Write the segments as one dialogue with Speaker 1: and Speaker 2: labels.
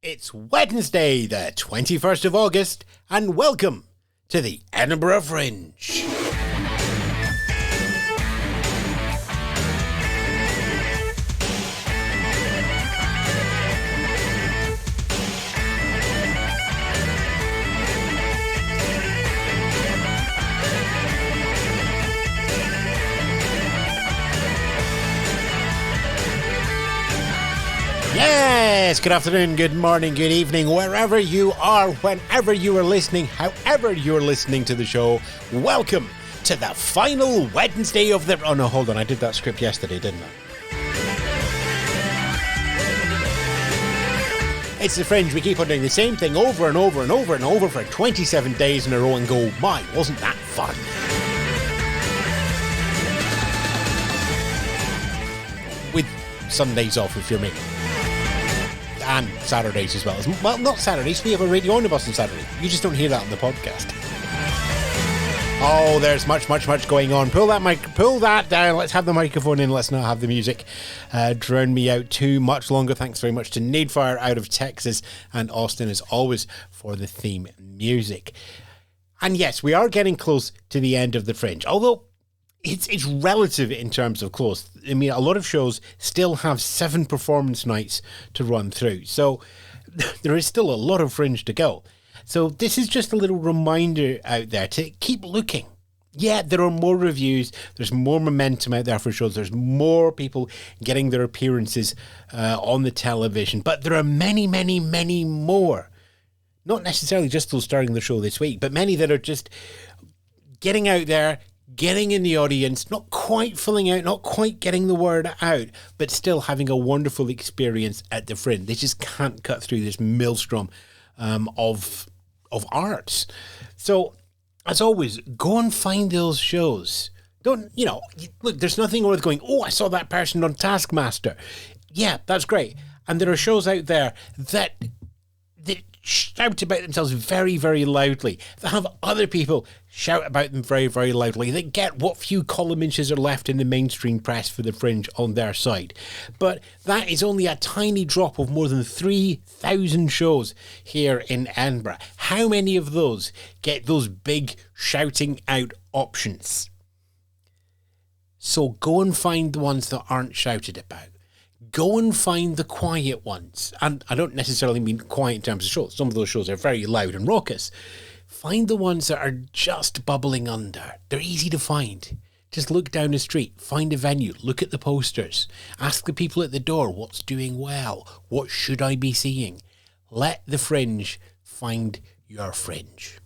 Speaker 1: It's Wednesday, the 21st of August, and welcome to the Edinburgh Fringe. Yes, good afternoon, good morning, good evening, wherever you are, whenever you are listening, however you're listening to the show. Welcome to the final Wednesday of the... Oh no, hold on, I did that script yesterday, didn't I? It's the Fringe. We keep on doing the same thing over and over and over and over for 27 days in a row and go, my, wasn't that fun? With some days off if you're me. And Saturdays as well. Well, not Saturdays. We have a radio omnibus on Saturday. You just don't hear that on the podcast. Oh, there's much going on. Pull that down. Let's have the microphone in. Let's not have the music drown me out too much longer. Thanks very much to Nadefire out of Texas and Austin, as always, for the theme music. And yes, we are getting close to the end of the Fringe. Although it's relative in terms of close. I mean, a lot of shows still have 7 performance nights to run through. So there is still a lot of Fringe to go. So this is just a little reminder out there to keep looking. Yeah, there are more reviews. There's more momentum out there for shows. There's more people getting their appearances on the television. But there are many, many, many more. Not necessarily just those starting the show this week, but many that are just getting out there, getting in the audience, not quite filling out, not quite getting the word out, but still having a wonderful experience at the Fringe. They just can't cut through this maelstrom of arts. So, as always, go and find those shows. Don't, look, there's nothing worth going, oh, I saw that person on Taskmaster. Yeah, that's great. And there are shows out there that shout about themselves very, very loudly, that have other people shout about them very, very loudly, that get what few column inches are left in the mainstream press for the Fringe on their side. But that is only a tiny drop of more than 3,000 shows here in Edinburgh. How many of those get those big shouting out options? So go and find the ones that aren't shouted about. Go and find the quiet ones. And I don't necessarily mean quiet in terms of shows. Some of those shows are very loud and raucous. Find the ones that are just bubbling under. They're easy to find. Just look down the street, find a venue, look at the posters. Ask the people at the door, what's doing well? What should I be seeing? Let the Fringe find your Fringe.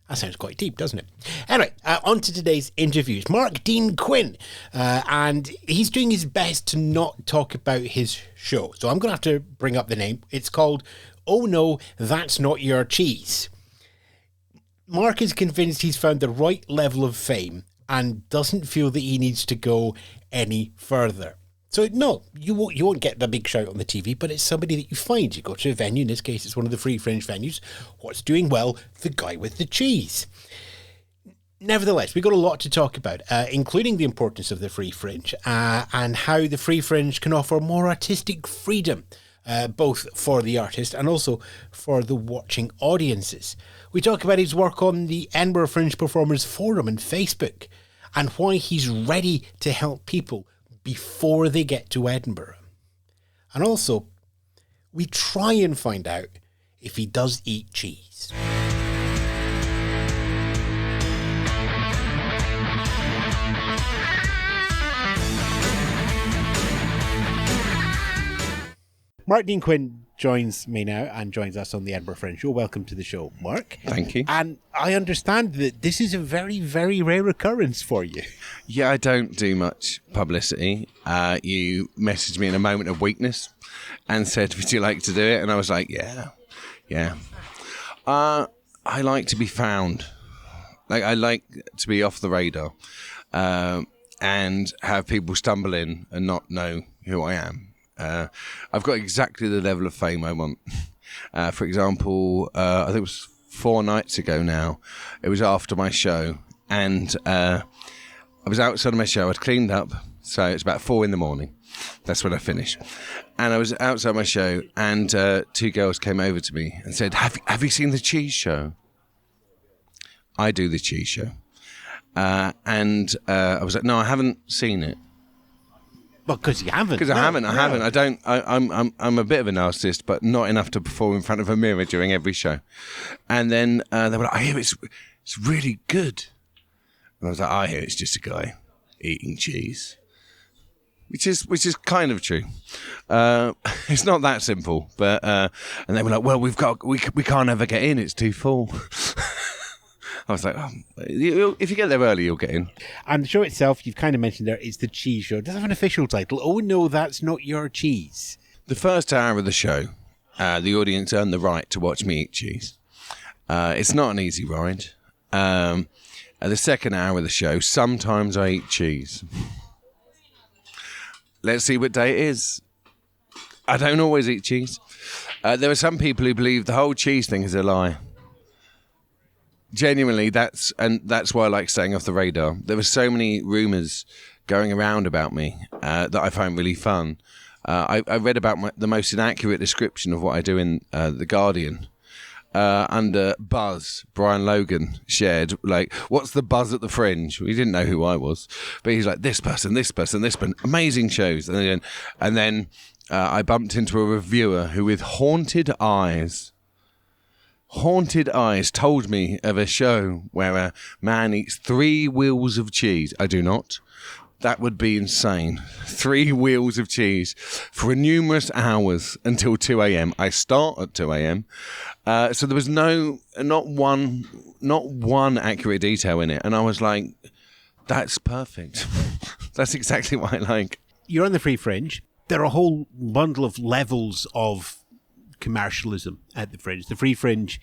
Speaker 1: That sounds quite deep, doesn't it? Anyway, on to today's interviews. Dean Quinn, and he's doing his best to not talk about his show. So I'm going to have to bring up the name. It's called Oh No, That's Not Your Cheese. Mark is convinced he's found the right level of fame and doesn't feel that he needs to go any further. So no, you won't get the big shout on the TV, but it's somebody that you find. You go to a venue, in this case it's one of the free Fringe venues. What's doing well? The guy with the cheese. Nevertheless, we've got a lot to talk about, including the importance of the free Fringe and how the free Fringe can offer more artistic freedom, both for the artist and also for the watching audiences. We talk about his work on the Edinburgh Fringe Performers Forum and Facebook, and why he's ready to help people before they get to Edinburgh. And also, we try and find out if he does eat cheese. Dean Quinn joins me now and joins us on the Edinburgh Fringe Show. Welcome to the show, Mark.
Speaker 2: Thank you.
Speaker 1: And I understand that this is a very, very rare occurrence for you.
Speaker 2: Yeah, I don't do much publicity. You messaged me in a moment of weakness and said, would you like to do it? And I was like, yeah. I like to be found. I like to be off the radar and have people stumble in and not know who I am. I've got exactly the level of fame I want. For example, I think it was 4 nights ago now. It was after my show, and I was outside of my show. I'd cleaned up, so it's about 4 a.m, That's when I finish. And I was outside my show, and 2 girls came over to me and said, have you seen the cheese show? I do the cheese show. And I was like, no, I haven't seen it.
Speaker 1: Well, because you haven't.
Speaker 2: Because I haven't. I don't. I'm a bit of a narcissist, but not enough to perform in front of a mirror during every show. And then they were like, I hear it's really good. And I was like, I hear it's just a guy eating cheese. Which is kind of true. It's not that simple, but and they were like, well, we can't ever get in. It's too full. I was like, if you get there early, you'll get in.
Speaker 1: And the show itself, you've kind of mentioned there, it's the cheese show. It doesn't have an official title. Oh no, that's not your cheese.
Speaker 2: The first hour of the show, the audience earned the right to watch me eat cheese. It's not an easy ride. At the second hour of the show, sometimes I eat cheese. Let's see what day it is. I don't always eat cheese. There are some people who believe the whole cheese thing is a lie. Genuinely, that's why I like staying off the radar. There were so many rumours going around about me that I find really fun. I read about the most inaccurate description of what I do in The Guardian. Under Buzz, Brian Logan shared, like, what's the buzz at the Fringe? He didn't know who I was, but he's like, this person, amazing shows. And then I bumped into a reviewer who, with haunted eyes, told me of a show where a man eats 3 wheels of cheese. I do not. That would be insane. 3 wheels of cheese for numerous hours until 2 a.m. I start at 2 a.m. So there was not one accurate detail in it. And I was like, that's perfect. That's exactly what I like.
Speaker 1: You're on the Free Fringe. There are a whole bundle of levels of commercialism at the Fringe. The Free Fringe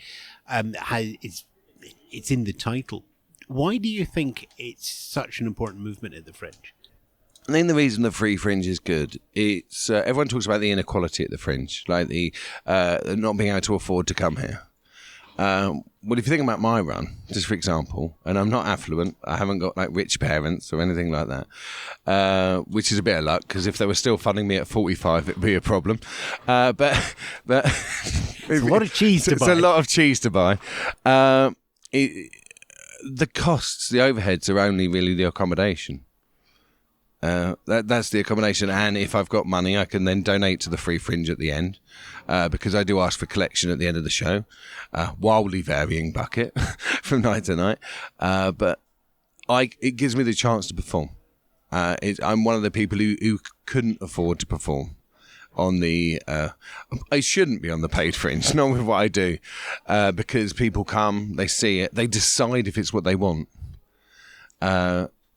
Speaker 1: it's in the title. Why do you think it's such an important movement at the Fringe?
Speaker 2: I think the reason the Free Fringe is good, it's everyone talks about the inequality at the Fringe, like the not being able to afford to come here. Well, if you think about my run, just for example, and I'm not affluent, I haven't got like rich parents or anything like that, which is a bit of luck, because if they were still funding me at 45, it'd be a problem. But
Speaker 1: it's a lot of cheese to buy.
Speaker 2: It's a lot of cheese to buy. The costs, the overheads are only really the accommodation. That's the accommodation, and if I've got money, I can then donate to the Free Fringe at the end, because I do ask for collection at the end of the show. Wildly varying bucket from night to night, but it gives me the chance to perform. I'm one of the people who couldn't afford to perform on the I shouldn't be on the paid Fringe, not with what I do, because people come, they see it, they decide if it's what they want.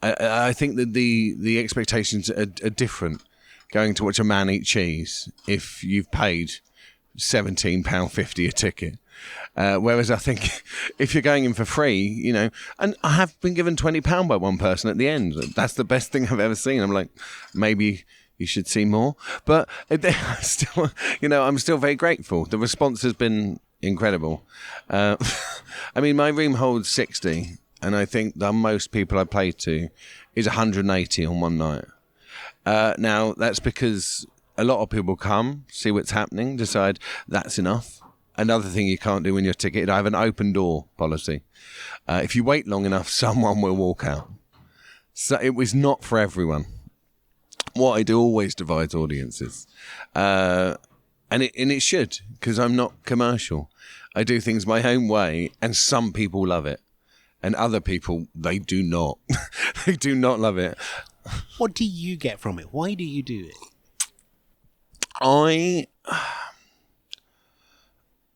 Speaker 2: I think that the expectations are different going to watch a man eat cheese if you've paid £17.50 a ticket. Whereas I think if you're going in for free, and I have been given £20 by one person at the end. That's the best thing I've ever seen. I'm like, maybe you should see more. But still, I'm still very grateful. The response has been incredible. I mean, my room holds 60. And I think the most people I play to is 180 on one night. Now, that's because a lot of people come, see what's happening, decide that's enough. Another thing you can't do when you're ticketed, I have an open door policy. If you wait long enough, someone will walk out. So it was not for everyone. What I do always divides audiences. And it should, because I'm not commercial. I do things my own way, and some people love it. And other people, they do not. They do not love it.
Speaker 1: What do you get from it? Why do you do it?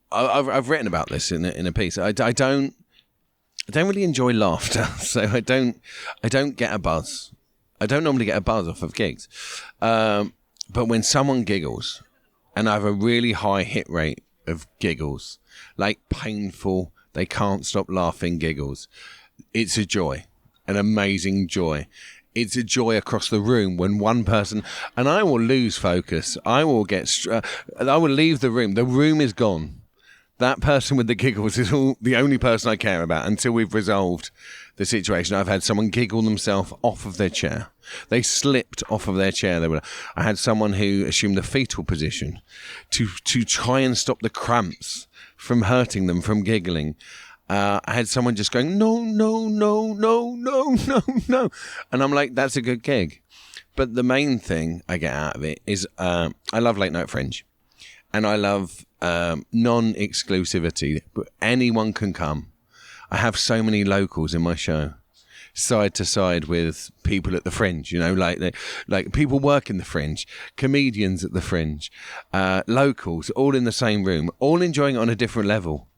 Speaker 2: I've written about this in a piece. I don't really enjoy laughter, so I don't get a buzz. I don't normally get a buzz off of gigs. But when someone giggles, and I have a really high hit rate of giggles, like painful, they can't stop laughing giggles. It's a joy, an amazing joy. It's a joy across the room when one person, and I will lose focus. I will leave the room. The room is gone. That person with the giggles is the only person I care about until we've resolved the situation. I've had someone giggle themselves off of their chair. They slipped off of their chair. I had someone who assumed the fetal position to try and stop the cramps from hurting them from giggling. I had someone just going, no, no, no, no, no, no, no. And I'm like, that's a good gig. But the main thing I get out of it is I love Late Night Fringe. And I love non-exclusivity. Anyone can come. I have so many locals in my show, side to side with people at the Fringe. You know, like people work in the Fringe, comedians at the Fringe, locals, all in the same room, all enjoying it on a different level.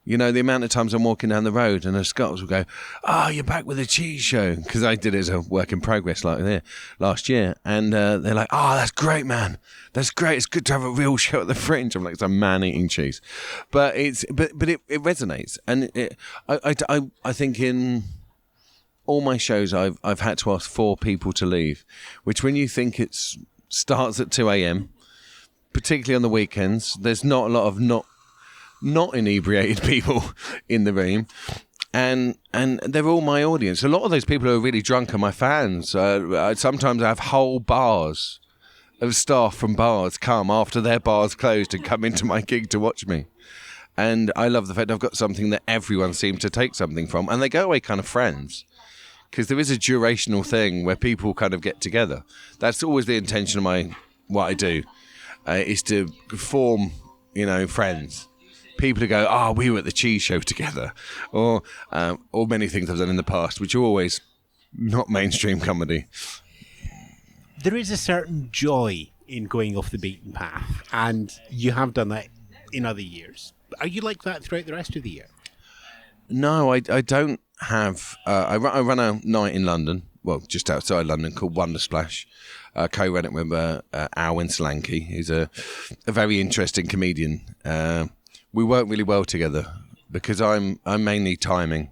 Speaker 2: You know, the amount of times I'm walking down the road and the Scots will go, "Oh, you're back with a cheese show," because I did it as a work in progress like there last year, and they're like, "Oh, that's great, man. That's great. It's good to have a real show at the Fringe." I'm like, "It's a man eating cheese," but it resonates, and I think in all my shows I've had to ask 4 people to leave, which when you think it starts at 2 a.m, particularly on the weekends, there's not a lot of not inebriated people in the room, and they're all my audience. A lot of those people who are really drunk are my fans. Sometimes I have whole bars of staff from bars come after their bars closed and come into my gig to watch me. And I love the fact I've got something that everyone seems to take something from, and they go away kind of friends, because there is a durational thing where people kind of get together. That's always the intention of what I do, is to form, friends. People who go, "Oh, we were at the cheese show together," or many things I've done in the past, which are always not mainstream comedy.
Speaker 1: There is a certain joy in going off the beaten path, and you have done that in other years. Are you like that throughout the rest of the year?
Speaker 2: No, I don't have. I run a night in London, well, just outside London, called Wonder Splash. Co-run it with Alwyn Slanky, who's a very interesting comedian. We work really well together because I'm mainly timing,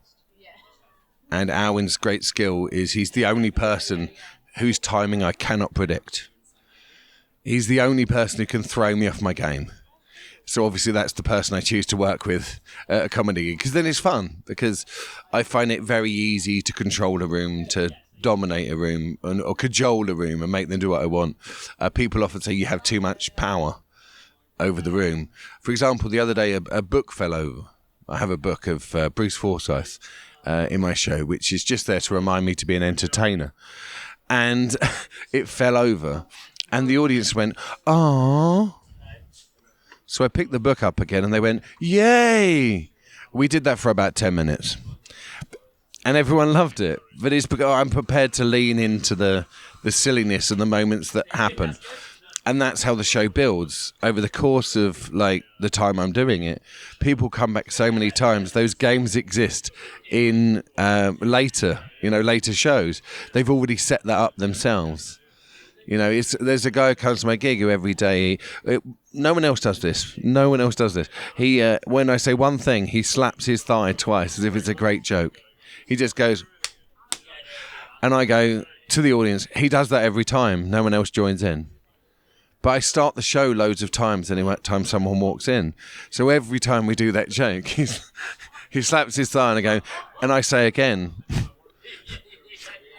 Speaker 2: and Alwyn's great skill is he's the only person whose timing I cannot predict. He's the only person who can throw me off my game. So obviously that's the person I choose to work with at a comedy gig, because then it's fun, because I find it very easy to control a room, to dominate a room, or cajole a room and make them do what I want. People often say you have too much power over the room. For example, the other day a book fell over. I have a book of Bruce Forsyth in my show, which is just there to remind me to be an entertainer. And it fell over, and the audience went, "Aww." So I picked the book up again, and they went, "Yay!" We did that for about 10 minutes. And everyone loved it. But it's because I'm prepared to lean into the silliness and the moments that happen. And that's how the show builds over the course of the time I'm doing it. People come back so many times. Those games exist in later shows. They've already set that up themselves. There's a guy who comes to my gig who every day. No one else does this. No one else does this. He, when I say one thing, he slaps his thigh twice as if it's a great joke. He just goes, and I go to the audience. He does that every time. No one else joins in. But I start the show loads of times any time someone walks in. So every time we do that joke, he slaps his thigh and I go, and I say again.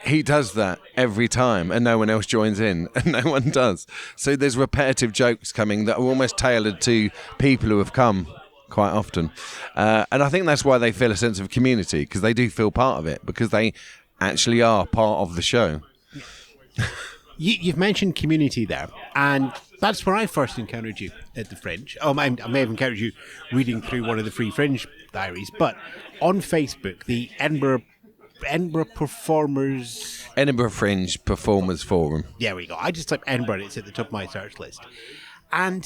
Speaker 2: He does that every time and no one else joins in, and no one does. So there's repetitive jokes coming that are almost tailored to people who have come quite often. And I think that's why they feel a sense of community, because they do feel part of it, because they actually are part of the show.
Speaker 1: You've mentioned community there, and that's where I first encountered you at the Fringe. I may have encountered you reading through one of the Free Fringe diaries, but on Facebook, the Edinburgh
Speaker 2: Fringe Performers Forum.
Speaker 1: There we go. I just typed Edinburgh, it's at the top of my search list. And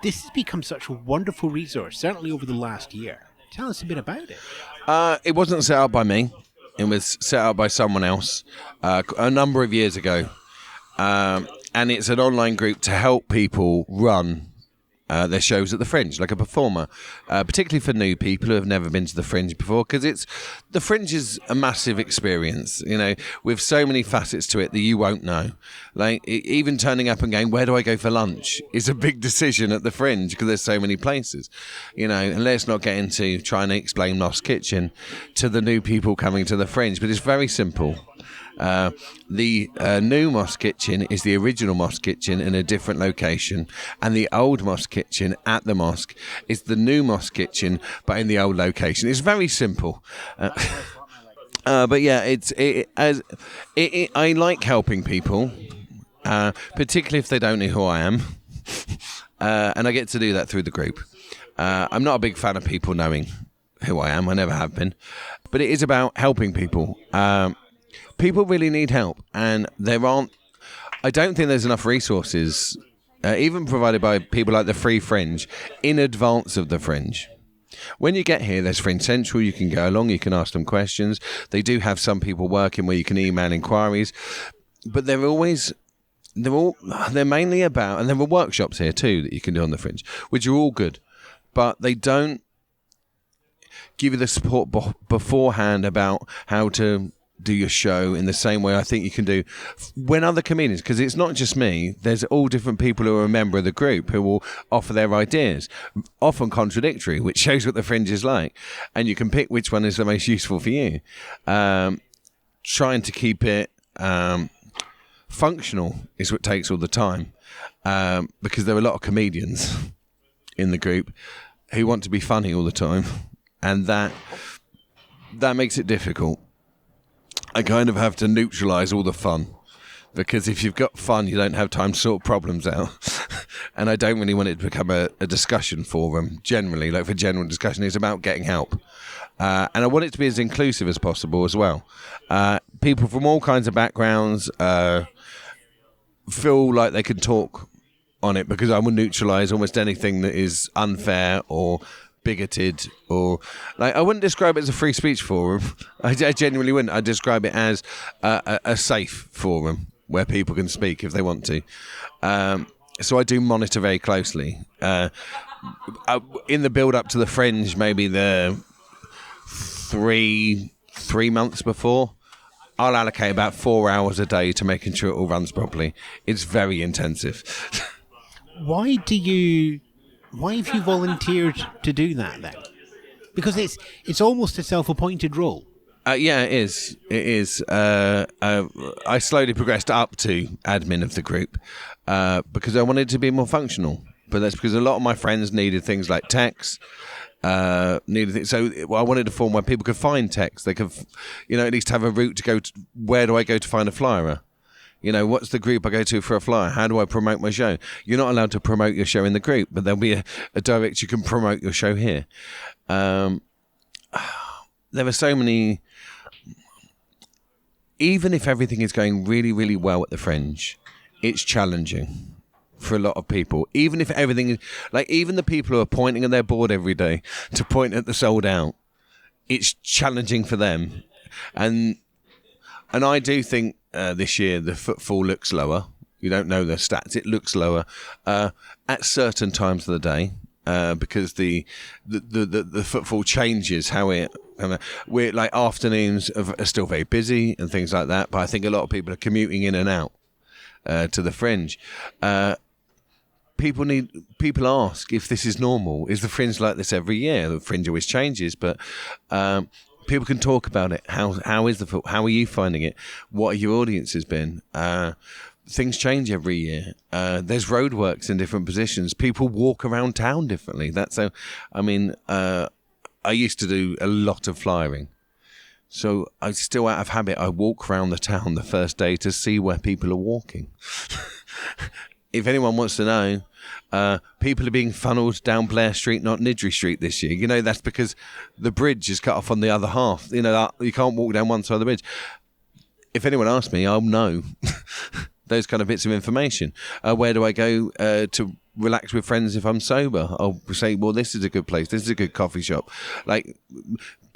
Speaker 1: this has become such a wonderful resource, certainly over the last year. Tell us a bit about it.
Speaker 2: It wasn't set up by me. It was set up by someone else a number of years ago. And it's an online group to help people run their shows at the Fringe, like a performer, particularly for new people who have never been to the Fringe before, because the Fringe is a massive experience, with so many facets to it that you won't know. Like even turning up and going, where do I go for lunch, is a big decision at the Fringe because there's so many places, and let's not get into trying to explain Moss Kitchen to the new people coming to the Fringe, but it's very simple. The new Moss Kitchen is the original Moss Kitchen in a different location, and the old Moss Kitchen at the mosque is the new Moss Kitchen but in the old location. It's very simple. But yeah, I like helping people, particularly if they don't know who I am, and I get to do that through the group. I'm not a big fan of people knowing who I am. I never have been, but it is about helping people. People really need help, and I don't think there's enough resources, even provided by people like the Free Fringe, in advance of the Fringe. When you get here, there's Fringe Central, you can go along, you can ask them questions. They do have some people working where you can email inquiries, but they're mainly about, and there are workshops here too that you can do on the Fringe, which are all good, but they don't give you the support beforehand about how to do your show in the same way I think you can do when other comedians, because it's not just me, there's all different people who are a member of the group who will offer their ideas, often contradictory, which shows what the Fringe is like, and you can pick which one is the most useful for you. Trying to keep it functional is what takes all the time, because there are a lot of comedians in the group who want to be funny all the time, and that makes it difficult. I kind of have to neutralise all the fun, because if you've got fun, you don't have time to sort problems out. And I don't really want it to become a discussion forum, generally, like for general discussion. It's about getting help. And I want it to be as inclusive as possible as well. People from all kinds of backgrounds feel like they can talk on it, because I will neutralise almost anything that is unfair or bigoted, or like, I wouldn't describe it as a free speech forum. I genuinely wouldn't. I'd describe it as a safe forum where people can speak if they want to. So I do monitor very closely. In the build up to the Fringe, maybe the three months before, I'll allocate about 4 hours a day to making sure it all runs properly. It's very intensive.
Speaker 1: Why have you volunteered to do that then? Because it's almost a self-appointed role.
Speaker 2: Yeah, it is. It is. I slowly progressed up to admin of the group because I wanted to be more functional. But that's because a lot of my friends needed things like text. So I wanted to form where people could find text. They could, at least have a route to go to. Where do I go to find a flyer? What's the group I go to for a flyer? How do I promote my show? You're not allowed to promote your show in the group, but there'll be a direct you can promote your show here. There are so many. Even if everything is going really, really well at the Fringe, it's challenging for a lot of people. Even if everything is even the people who are pointing at their board every day to point at the sold out, it's challenging for them. And I do think this year the footfall looks lower. You don't know the stats. It looks lower at certain times of the day because the footfall changes how it. We're like afternoons are still very busy and things like that. But I think a lot of people are commuting in and out to the Fringe. People ask if this is normal. Is the Fringe like this every year? The Fringe always changes, but. People can talk about it. How is the foot? How are you finding it? What have your audiences been? Things change every year. There's roadworks in different positions. People walk around town differently. That's how. I used to do a lot of flyering, so I still out of habit. I walk around the town the first day to see where people are walking. If anyone wants to know, people are being funneled down Blair Street, not Nidri Street this year. That's because the bridge is cut off on the other half. You can't walk down one side of the bridge. If anyone asks me, I'll know those kind of bits of information. Where do I go to relax with friends if I'm sober? I'll say, well, this is a good place. This is a good coffee shop.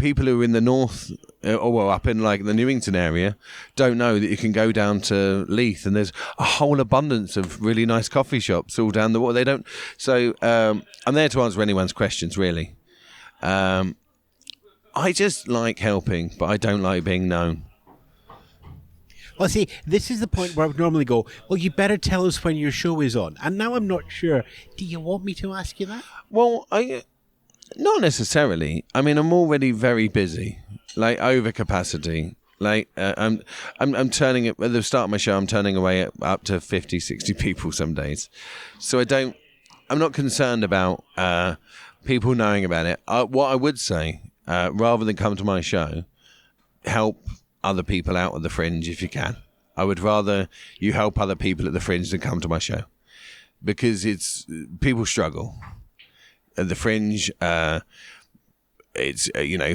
Speaker 2: people who are in the north, up in like the Newington area, don't know that you can go down to Leith and there's a whole abundance of really nice coffee shops all down the water. They don't. So I'm there to answer anyone's questions, really. I just like helping, but I don't like being known.
Speaker 1: Well, see, this is the point where I would normally go, well, you better tell us when your show is on. And now I'm not sure. Do you want me to ask you that?
Speaker 2: Well, not necessarily. I mean, I'm already very busy, like over capacity. Like I'm turning it at the start of my show. I'm turning away up to 50, 60 people some days. So I'm not concerned about people knowing about it. What I would say, rather than come to my show, help other people out at the Fringe if you can. I would rather you help other people at the Fringe than come to my show, because people struggle at the Fringe. It's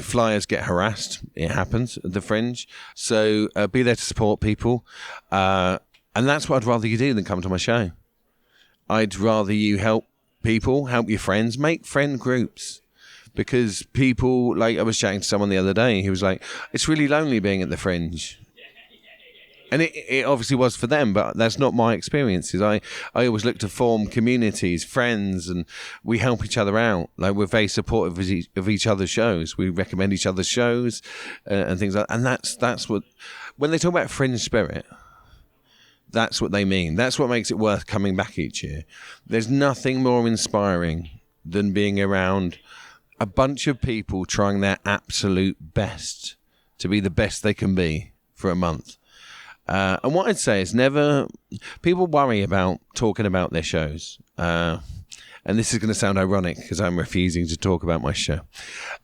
Speaker 2: flyers get harassed. It happens at the Fringe. So be there to support people, and that's what I'd rather you do than come to my show. I'd rather you help people, help your friends, make friend groups. Because people, like I was chatting to someone the other day, he was like, it's really lonely being at the Fringe. And it obviously was for them, but that's not my experiences. I always look to form communities, friends, and we help each other out. Like, we're very supportive of each other's shows. We recommend each other's shows and things like that. And that's what, when they talk about Fringe spirit, that's what they mean. That's what makes it worth coming back each year. There's nothing more inspiring than being around a bunch of people trying their absolute best to be the best they can be for a month. And what I'd say is people worry about talking about their shows. And this is going to sound ironic because I'm refusing to talk about my show.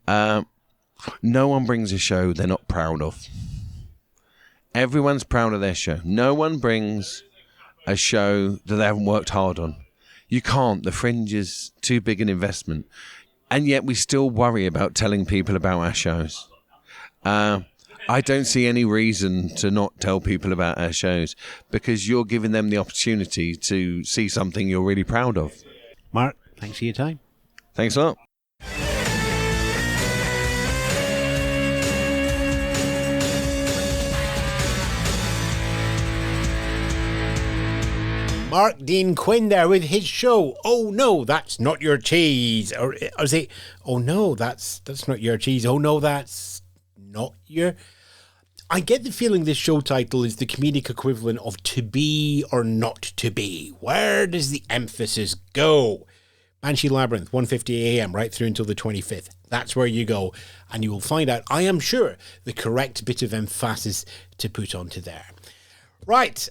Speaker 2: No one brings a show they're not proud of. Everyone's proud of their show. No one brings a show that they haven't worked hard on. You can't. The Fringe is too big an investment. And yet we still worry about telling people about our shows. I don't see any reason to not tell people about our shows, because you're giving them the opportunity to see something you're really proud of.
Speaker 1: Mark, thanks for your time.
Speaker 2: Thanks a lot.
Speaker 1: Mark Dean Quinn there with his show, Oh No, That's Not Your Cheese. Or is it, Oh No, That's Not Your Cheese. Oh No, That's Not Your... I get the feeling this show title is the comedic equivalent of To Be or Not To Be. Where does the emphasis go? Banshee Labyrinth, 1:50am, right through until the 25th. That's where you go, and you will find out, I am sure, the correct bit of emphasis to put onto there. Right,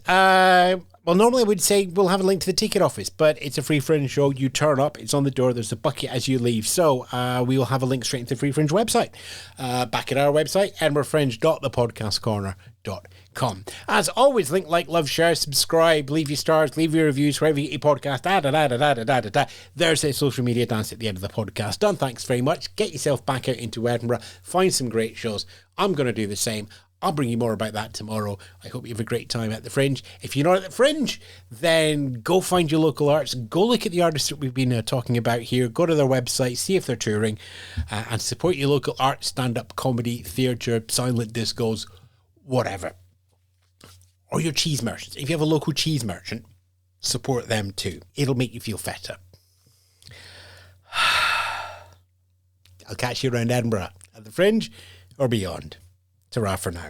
Speaker 1: well, normally I would say we'll have a link to the ticket office, but it's a Free Fringe show. You turn up, it's on the door, there's a bucket as you leave. So we will have a link straight into the Free Fringe website. Back at our website, edinburghfringe.thepodcastcorner.com. As always, link, like, love, share, subscribe, leave your stars, leave your reviews, wherever you get your podcast, There's a social media dance at the end of the podcast. Done, thanks very much. Get yourself back out into Edinburgh, find some great shows. I'm going to do the same. I'll bring you more about that tomorrow. I hope you have a great time at the Fringe. If you're not at the Fringe, then go find your local arts. Go look at the artists that we've been talking about here. Go to their website, see if they're touring, and support your local art, stand-up comedy, theatre, silent discos, whatever. Or your cheese merchants. If you have a local cheese merchant, support them too. It'll make you feel better. I'll catch you around Edinburgh at the Fringe or beyond. Ta-ra for now.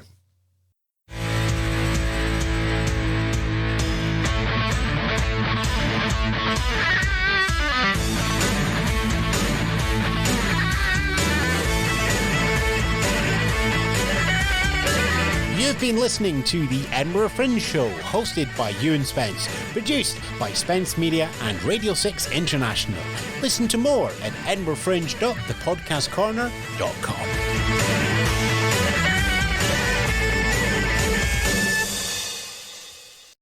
Speaker 1: You've been listening to the Edinburgh Fringe Show, hosted by Ewan Spence, produced by Spence Media and Radio 6 International. Listen to more at edinburghfringe.thepodcastcorner.com.